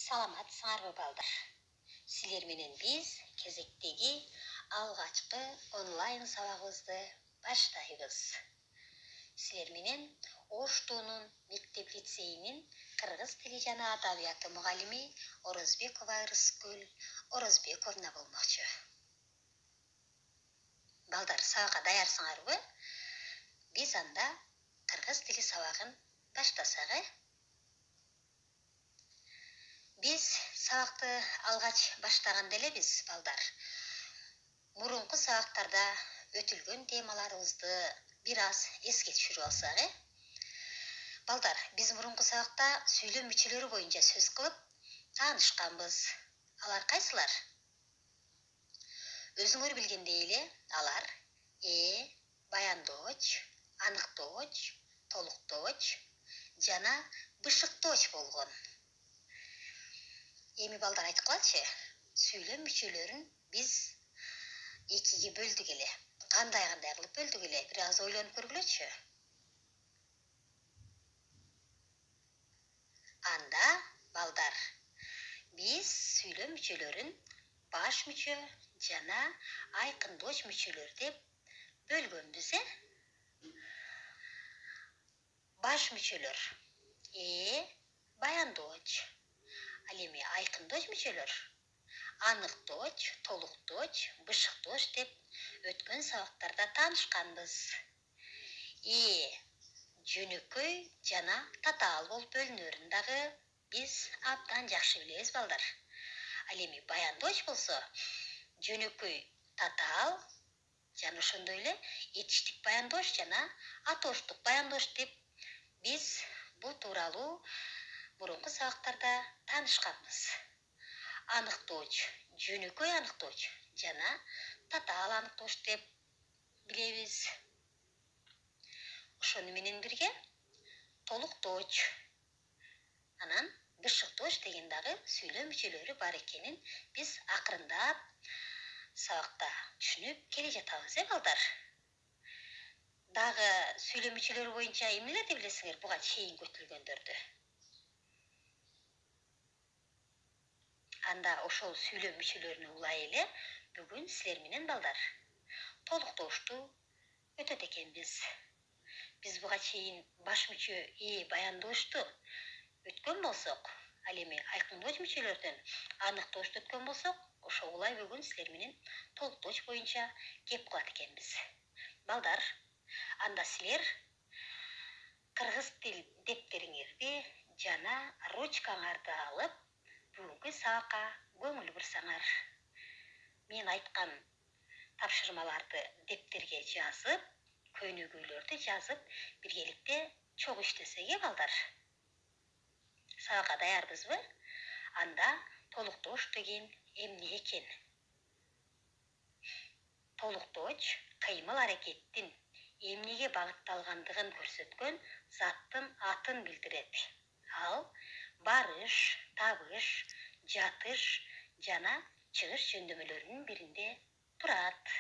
Саламатсыңарбы балдар. Силер менен биз кезектеги алгачкы онлайн сабагыбызды баштайбыз. Силер менен Оштунун мектеп лицейинин кыргыз тили жана адабияты мугалими Орозбекова Ырыскүл Орозбековна болмокчу. Балдар, сабакка даярсыңарбы? Биз анда кыргыз тили сабагын баштасак, Биз сабакты алгач баштаганда элебиз, балдар. Мурунку сабактарда өтүлгөн темаларыбызды бир аз эске түшүрүп алсак, Балдар, биз мурунку сабакта сүйлөм мүчөлөрү боюнча сөз кылып таанышканбыз. Алар кайсылар? Өзүңөр билгендей эле, алар баяндооч, аныктооч, толуктооч жана бышыктооч болгон. Эми балдар айткылачы, сүйлөм мүчөлөрүн биз экиге бөлдүк эле. Кандай кылып бөлдүк эле? Бир аз ойлонуп көргүлөчү. Анда, балдар, биз сүйлөм мүчөлөрүн баш мүчө жана айкындооч мүчөлөр деп бөлгөнбүз, Баш мүчөлөр баяндооч. Ал эми айкындооч мүчөлөр аныктооч, толуктооч, бышыктооч деп өткөн сабактарда таанышканбыз. Жөнөкөй жана татаал болуп бөлүнөрүн дагы биз абдан жакшы билебиз, балдар. Ал эми баяндооч болсо, жөнөкөй татаал жана ошондой эле этиштик баяндооч жана атооштук баяндооч деп биз бул тууралуу мурунку сабактарда таанышканбыз. Аныктооч, жөнөкөй аныктооч жана татаал аныктооч деп билебиз. Ошону менен бирге толуктооч, анан бышыктооч деген дагы сүйлөм мүчөлөрү бар экенин биз акырындап сабакта түшүнүп келе жатабыз, балдар. Дагы сүйлөм мүчөлөрү боюнча эмнелерди билесиңер буга чейин өтүлгөндөрдү? Анда ошол сүйлөм мүчөлөрүнө улай эле бүгүн силер менен, балдар, толуктоошту өтөт экенбиз. Биз буга чейин баш мүчө баяндоочту өткөн болсок, ал эми айкындооч мүчөлөрдөн аныктоочту өткөн болсок, ошо улай бүгүн силер менен толуктооч боюнча кеп кылат экенбиз. Балдар, анда силер кыргыз тил дептериңерди жана ручкаңарды алып, бүгүнкү сабакка көңүл бурсаңар. Мен айткан тапшырмаларды дептерге жазып, көнүгүүлөрдү жазып, биргеликте чогуу иштесек, балдар. Сабакка даярбызбы? Анда толуктооч деген эмне экен? Толуктооч кыймыл аракеттин эмнеге багытталгандыгын көрсөткөн заттын атын билдирет. Ал барыш, табыш, жатыш жана чыгыш жөндөмөлөрүнүн биринде турат.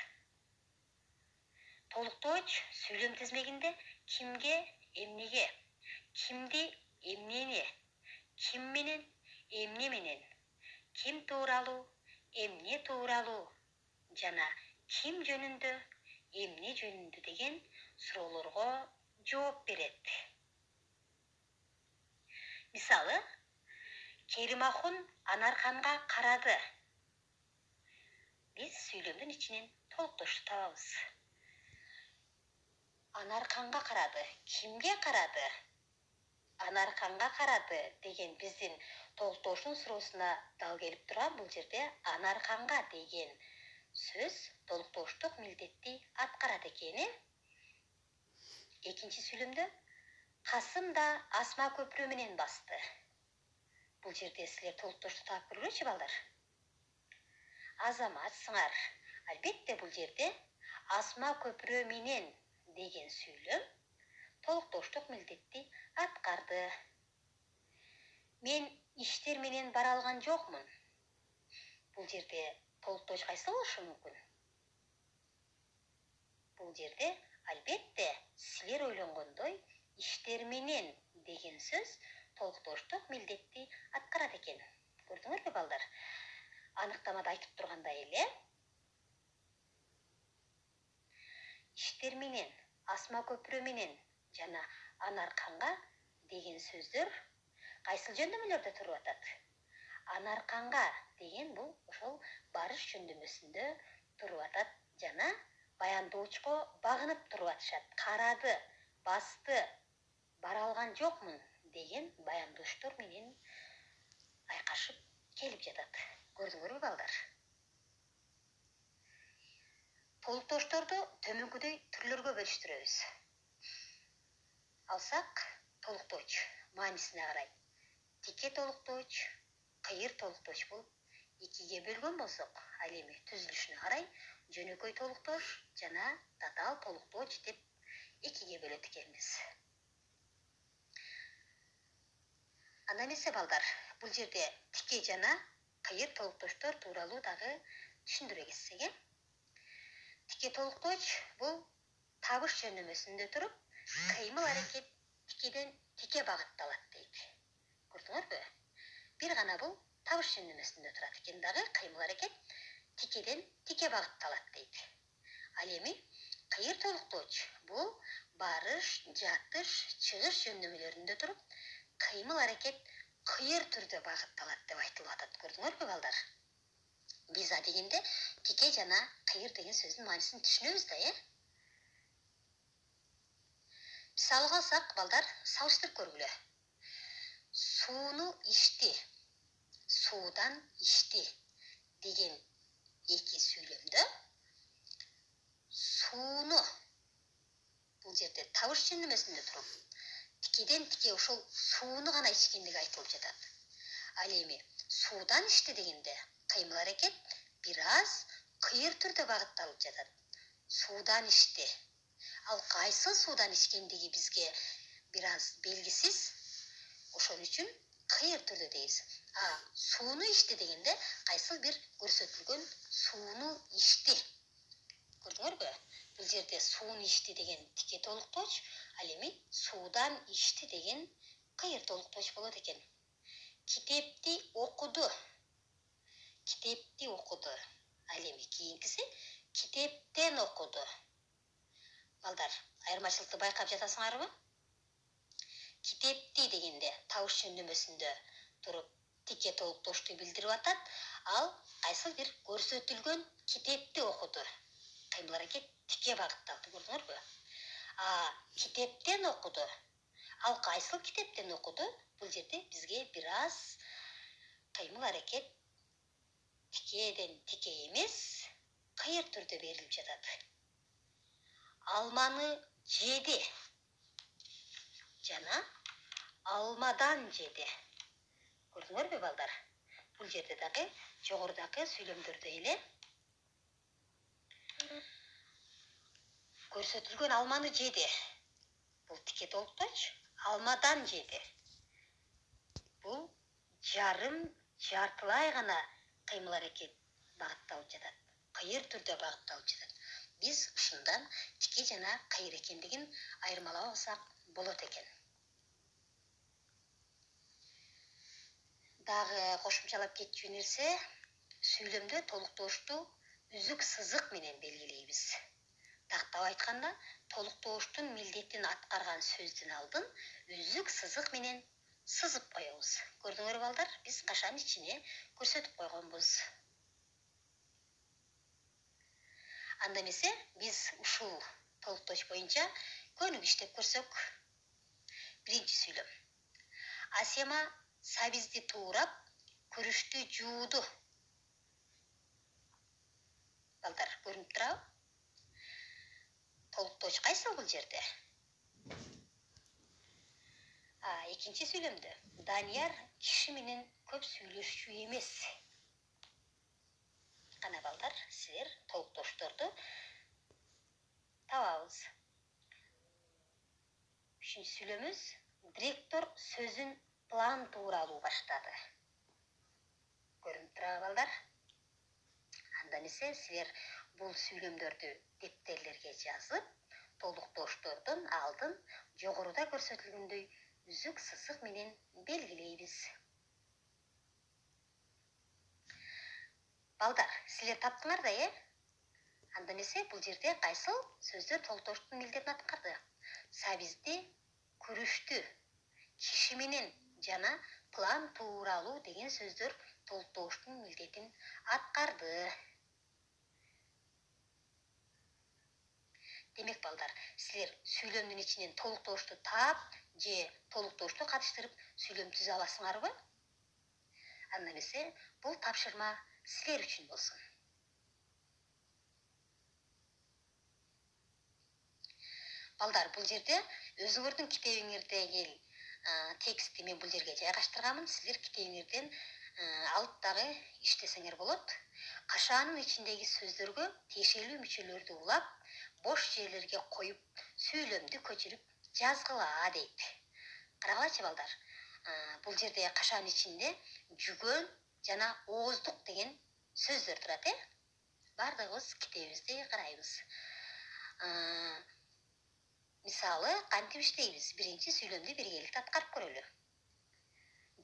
Толуктооч сүйлөм тизмегинде кимге, эмнеге, кимди, эмнени, ким менен, эмне менен, ким тууралуу, эмне тууралуу жана ким жөнүндө, эмне жөнүндө деген суроолорго жооп берет. Мисалы, Керимахун Анарханга карады. Биз сүйлөмдүн ичинен толуктоочту табабыз. Анарханга карады. Кимге карады? Анарханга карады деген биздин толуктоочтун суроосуна дал келип турган. Бул жерде Анарханга деген сөз толуктоочтук милдетти аткарат экен. Экинчи сүйлөмдө Касым да Асма көпүрө менен басты. Бул жерде силер толуктоочту таап көргүлөчү, балдар. Азаматсыңар. Албетте бул жерде Асма көпүрө менен деген сүйлөм толуктоочтук милдетти аткарды. Мен иштер менен бара алган жокмун. Бул жерде толуктооч кайсы болушу мүмкүн? Бул жерде албетте силер ойлонгондой иштер менен деген сөз толуктоочтук милдетти аткарат экен. Көрдүңөрбү балдар? Анықтамада айтып тұрғандай эле. Иштер менен, асма көпүрө менен жана анарканга деген сөздөр кайсыл жөндөмөлөрдө туруп атат? Анарканга деген бул ошол барыш жөндөмөсүндө туруп атат жана баяндоочко багынып туруп атышат. Карады, басты, бара алган жокмун деген баяндооштор менен айкашып келип жатат. Көрдүңөрбү балдар? Толуктоошторду төмөнкүдөй түрлөргө бөлүштүрөбүз. Алсак, толуктооч маанисине карай. Тике толуктооч, кыйыр толуктооч болуп экиге бөлгөн болсок, ал эми түзүлүшүнө карай жөнөкөй толуктооч жана татаал толуктооч деп экиге бөлөт экенбиз. Анда эмесе балдар, бул жерде тике жана кыйыр толуктооштор тууралуу дагы түшүндүрө кетсек, тике толуктооч бул табыш жөндөмөсүндө туруп, кыймыл аракет тикеден тике багытталат дейт. Көрдүңөрбү? Бир гана бул табыш жөндөмөсүндө турат экен дагы, кыймыл аракет тикеден тике багытталат дейт. Ал эми кыйыр толуктооч бул барыш, жатыш, чыгыш жөндөмөлөрүндө туруп, кыймыл аракет кыйыр түрдө багытталат деп айтылып атат. Көрдүңөрбү балдар? Биз адегенде тике жана кыйыр деген сөздүн маанисин түшүнөбүз да, Мисалга алсак, балдар, салыштырып көргүлө. Сууну ичти, суудан ичти деген эки сүйлөмдө сууну бул жерде табыш жөндөмөсүндө туруп, тикеден тике ошол сууну гана ичкендиги айтылып жатат. Ал эми суудан ичти дегенде кыймыл аракет бир аз кыйыр түрдө багытталып жатат. Суудан ичти. Ал кайсыл суудан ичкендиги бизге бир аз белгисиз. Ошон үчүн кыйыр түрдө дейбиз. Сууну ичти дегенде кайсыл бир көрсөтүлгөн сууну ичти. Көрдүңөрбү? Бул жерде сууну ичти деген тике толуктооч, ал эми суудан ичти деген кыйыр толуктооч болот экен. Китепти окуду. Китепти окуду. Ал эми кийинкиси китептен окуду. Балдар, айырмачылыкты байкап жатасыңарбы? Китепти дегенде табыш жөндөмөсүндө туруп тике толуктоошту билдирип атат. Ал кайсыл бир көрсөтүлгөн китепти окуду. Кыймыл аракет тике багытталды, көрдүңөрбү? Китептен окуду. Ал кайсыл китептен окуду? Бул жерде бизге бир аз кыймыл аракет тикеден тике эмес, кыйыр түрдө берилип жатат. Алманы жеди жана алмадан жеди. Көрдүңөрбү балдар? Бул жерде дагы жогорудагы сүйлөмдөрдө эле көрсөтүлгөн алманы жеди. Бул тике толуктооч, алмадан жеди. Бул жарым, жартылай гана кыймыл аракет багытталып жатат. Кыйыр түрдө багытталып жатат. Биз ушундан тике жана кыйыр экендигин айырмалап алсак болот экен. Дагы кошумчалап кетчү нерсе, сүйлөмдө толуктоошту үзүк сызык менен белгилейбиз. Тактап айтканда, толуктооштун милдетин аткарган сөздүн алдын үзүк сызык менен сызып коебуз. Көрдүңөрбү балдар? Биз кашан ичине көрсөтүп койгонбуз. Анда эмесе биз ушул толуктооч боюнча көнүк иштеп көрсөк. Биринчи сүйлөм. Асема сабизди туурап, күрүштү жууду. Балдар, көрүнүп турабы? Толуктооч кайсыл бул жерде? Экинчи сүйлөмдө. Данияр киши менен көп сүйлөшчү эмес. Кана балдар, силер толуктоошторду табабыз. Үчүнчү сүйлөмүз. Директор сөзүн план тууралуу баштады. Көрүнүп турабы балдар? Анда эмесе силер бул сүйлөмдөрдү дептерлерге жазып, толуктооштордун алдын жогоруда көрсөтүлгөндөй үзүк сызык менен белгилейбиз. Балдар, силер таптыңар да, Анда эмесе бул жерде кайсыл сөздөр толуктооштун милдетин аткарды. Сабизди күрүштү, киши менен жана план тууралуу деген сөздөр толуктооштун милдетин аткарды. Демек балдар, силер сүйлөмдүн ичинен толуктоошту таап же толуктоошту катыштырып сүйлөм түзө аласыңарбы? Анда эмесе бул тапшырма силер үчүн болсун. Балдар, бул жерде өзүңөрдүн китебиңердеги текстти мен бул жерге жайгаштырганмын. Силер китебиңерден алып дагы иштесеңер болот. Кашаанын ичиндеги сөздөргө тиешелүү мүчөлөрдү улап, бош жерлерге коюп, сүйлөмдү көчүрүп жазгыла дейт. Карагылачы балдар. Бул жерде кашаанын ичинде жүгөн жана ооздук деген сөздөр турат, Бардыгыбыз китебибизди карайбыз. Мисалы, кантип иштейбиз? Биринчи сүйлөмдү биргеликте аткарып көрөлү.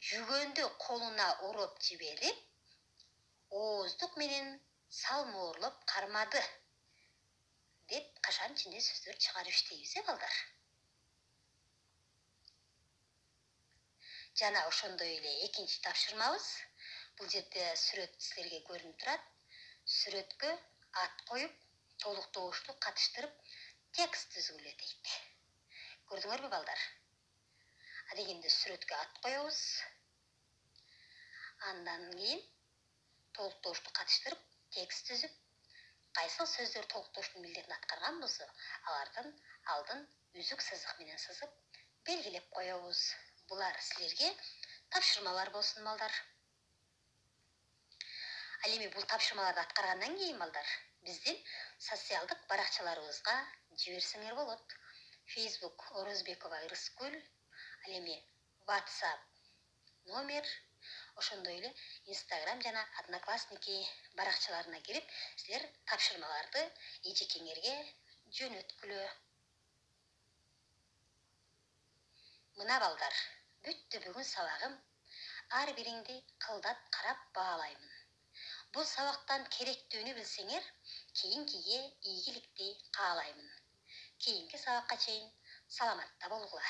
Жүгөндү колуна уруп жиберип, ооздук менен салмоорлоп кармады деп кашаанын ичинде сөздөр чыгарып иштейбиз, балдар. Жана ошондой эле экинчи тапшырмабыз. Бул жерде сүрөт силерге көрүнүп турат. Сүрөткө ат коюп, толуктоошту катыштырып, текст түзгүлө дейт. Көрдүңөрбү, балдар? Адегенде сүрөткө ат коебуз. Андан кийин толуктоошту катыштырып, текст түзүп, кайсыл сөздөр толуктооштун милдетин аткарган болсо, алардын алдын үзүк сызык менен сызып, белгилеп коебуз. Булар силерге тапшырмалар болсун, балдар. Ал эми бул тапшырмаларды аткаргандан кийин, балдар, биздин социалдык баракчаларыбызга жиберсеңер болот. Facebook Орозбекова Ырыскүл, ал эми WhatsApp номер, ошондой эле Instagram жана Одноклассники баракчаларына кирип, силер тапшырмаларды эжекеңерге жөнөткүлө. Мына балдар, бүттү бүгүн сабагым. Ар бириңди кылдат карап баалаймын. Бул сабактан керектүүнү билсеңер, кийинкиге ийгиликти каалаймын. Кийинки сабакка чейин саламатта болгула.